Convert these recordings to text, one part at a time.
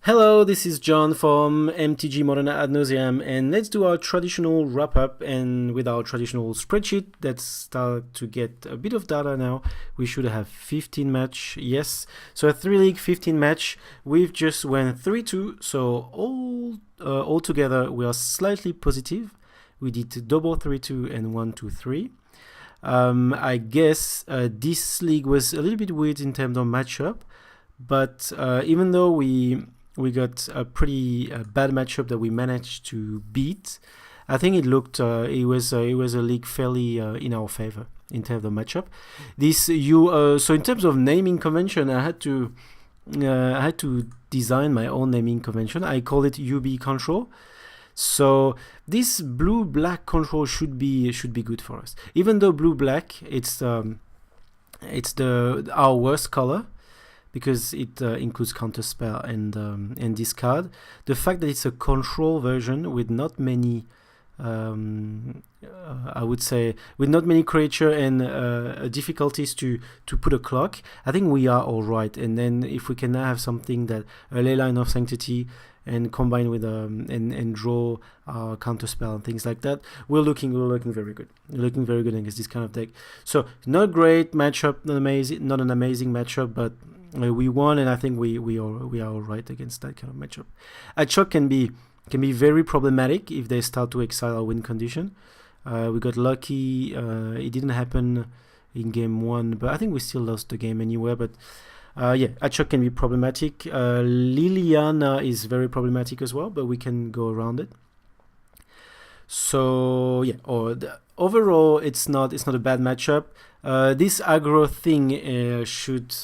Hello, this is John from MtG Modern Ad Nauseam, and let's do our traditional wrap-up. And with our traditional spreadsheet, let's start to get a bit of data now. We should have 15 match, yes. So a 3-league 15 match. We've just went 3-2, so all together we are slightly positive. We did double 3-2 and 1-2-3. I guess this league was a little bit weird in terms of matchup, but even though we got a pretty bad matchup that we managed to beat, I think it looked it was a league fairly in our favor in terms of matchup. So in terms of naming convention, I had to design my own naming convention. I call it UB control. So this blue-black control should be good for us. Even though blue-black it's our worst color, because it includes counterspell and discard. The fact that it's a control version with not many, I would say, with not many creature and difficulties to put a clock, I think we are all right. And then if we can have something that a Leyline of Sanctity and combine with and draw our counterspell and things like that, we're looking very good. We're looking very good against this kind of deck. So not a great matchup, not an amazing matchup, but we won, and I think we are all right against that kind of matchup. Achok can be very problematic if they start to excite our win condition. We got lucky; it didn't happen in game 1, but I think we still lost the game anyway. But yeah, Achok can be problematic. Liliana is very problematic as well, but we can go around it. So yeah, overall, it's not a bad matchup. This aggro thing should.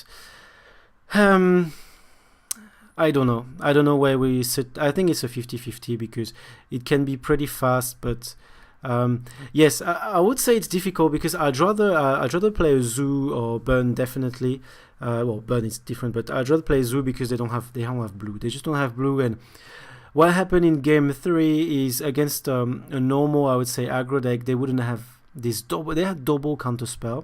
I don't know where we sit. I think it's a 50-50 because it can be pretty fast, but yes, I would say it's difficult because I'd rather play a Zoo or Burn, definitely. Well, Burn is different, but I'd rather play Zoo because they don't have blue. They just don't have blue. And what happened in game 3 is against a normal, I would say, aggro deck, they wouldn't have this double. They had double counterspell,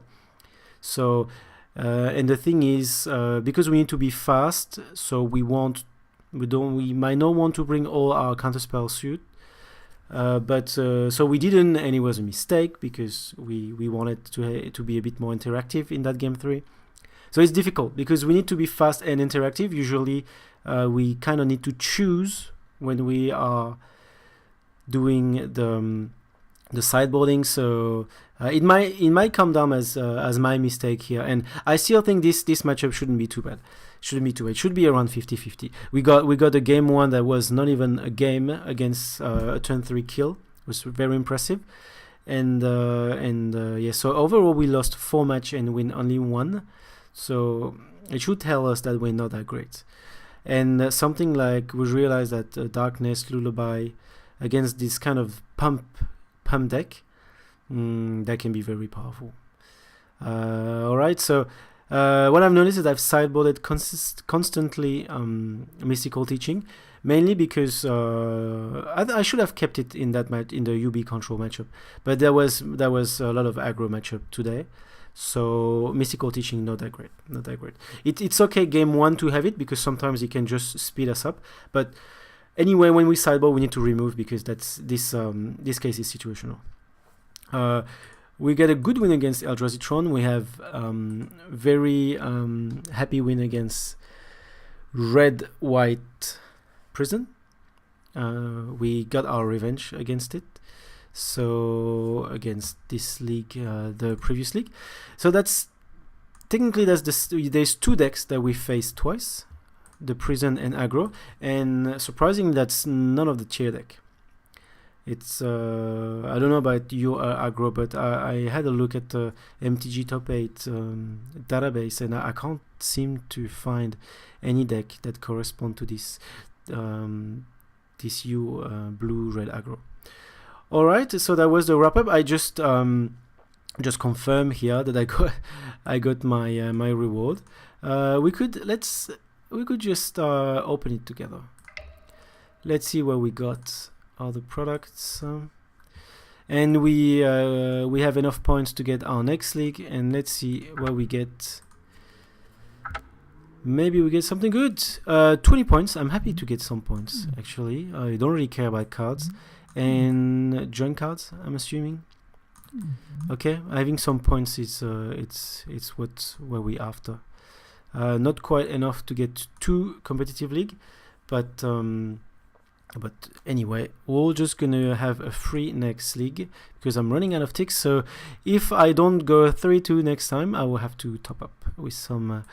so. And the thing is, because we need to be fast, so we might not want to bring all our counterspell suit, but so we didn't, and it was a mistake because we wanted to be a bit more interactive in that game 3. So it's difficult because we need to be fast and interactive. Usually, we kind of need to choose when we are doing the sideboarding, so it might come down as my mistake here, and I still think this matchup shouldn't be too bad. It should be around 50-50. We got a game 1 that was not even a game against a turn 3 kill. It was very impressive, and yeah. So overall, we lost 4 matches and win only 1. So it should tell us that we're not that great. And something like we realized that Darkness Lullaby against this kind of pump deck, that can be very powerful. Alright, so what I've noticed is I've sideboarded constantly Mystical Teaching, mainly because I should have kept it in the UB control matchup, but there was a lot of aggro matchup today, so Mystical Teaching not that great. It's okay game 1 to have it because sometimes it can just speed us up, but anyway, when we sideboard, we need to remove because that's this case is situational. We get a good win against Eldrazi. We have very happy win against Red-White Prison. We got our revenge against it. So against this league, the previous league. So that's technically there's 2 decks that we faced twice. The Prison and aggro, and surprisingly that's none of the tier deck. It's I don't know about your aggro, but I had a look at the MTG Top 8 database, and I can't seem to find any deck that correspond to this blue-red aggro. Alright, so that was the wrap-up. I just confirm here that I got my reward. We could just open it together. Let's see where we got all the products, and we have enough points to get our next league. And let's see where we get Maybe we get something good. 20 points. I'm happy to get some points, actually. I don't really care about cards. And join cards, I'm assuming. Okay, having some points is it's what we after. Not quite enough to get to competitive league, but anyway, we're just gonna have a free next league because I'm running out of ticks. So if I don't go 3-2 next time, I will have to top up with some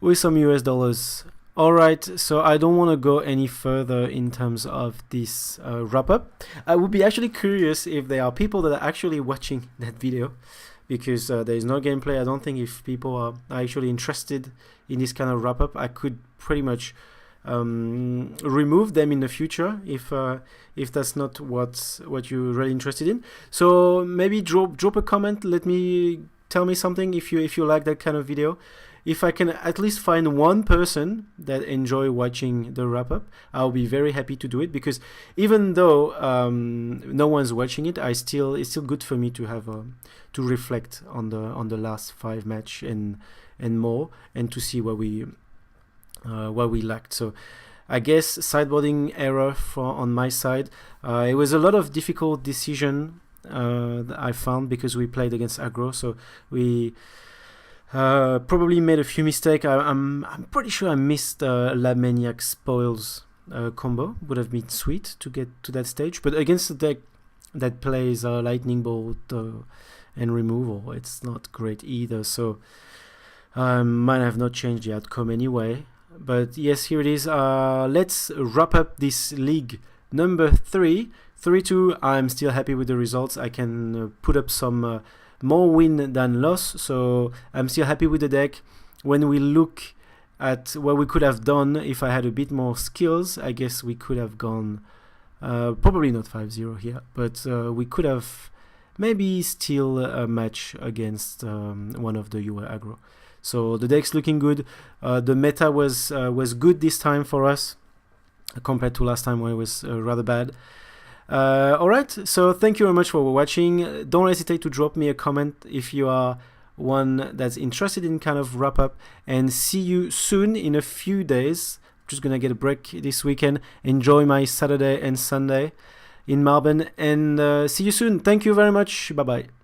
US dollars. Alright, so I don't want to go any further in terms of this wrap up. I would be actually curious if there are people that are actually watching that video, because there is no gameplay. I don't think if people are actually interested in this kind of wrap up, I could pretty much remove them in the future if that's not what you're really interested in. So maybe drop a comment. Tell me something if you like that kind of video. If I can at least find one person that enjoy watching the wrap up, I'll be very happy to do it, because even though no one's watching it, it's still good for me to have to reflect on the last 5 match and more, and to see what we lacked. So I guess sideboarding error on my side. It was a lot of difficult decision that I found because we played against aggro, so we probably made a few mistakes. I'm pretty sure I missed La Maniac Spoils combo. Would have been sweet to get to that stage, but against a deck that plays Lightning Bolt and removal, it's not great either. So might have not changed the outcome anyway. But yes, here it is. Let's wrap up this league number 3. 3-2. I'm still happy with the results. I can put up some more win than loss, so I'm still happy with the deck. When we look at what we could have done if I had a bit more skills, I guess we could have gone probably not 5-0 here, but we could have maybe still a match against one of the UA aggro. So the deck's looking good. The meta was good this time for us compared to last time when it was rather bad. Alright, so thank you very much for watching. Don't hesitate to drop me a comment if you are one that's interested in kind of wrap up, and see you soon in a few days. I'm just gonna get a break this weekend, enjoy my Saturday and Sunday in Melbourne, and see you soon. Thank you very much. Bye bye.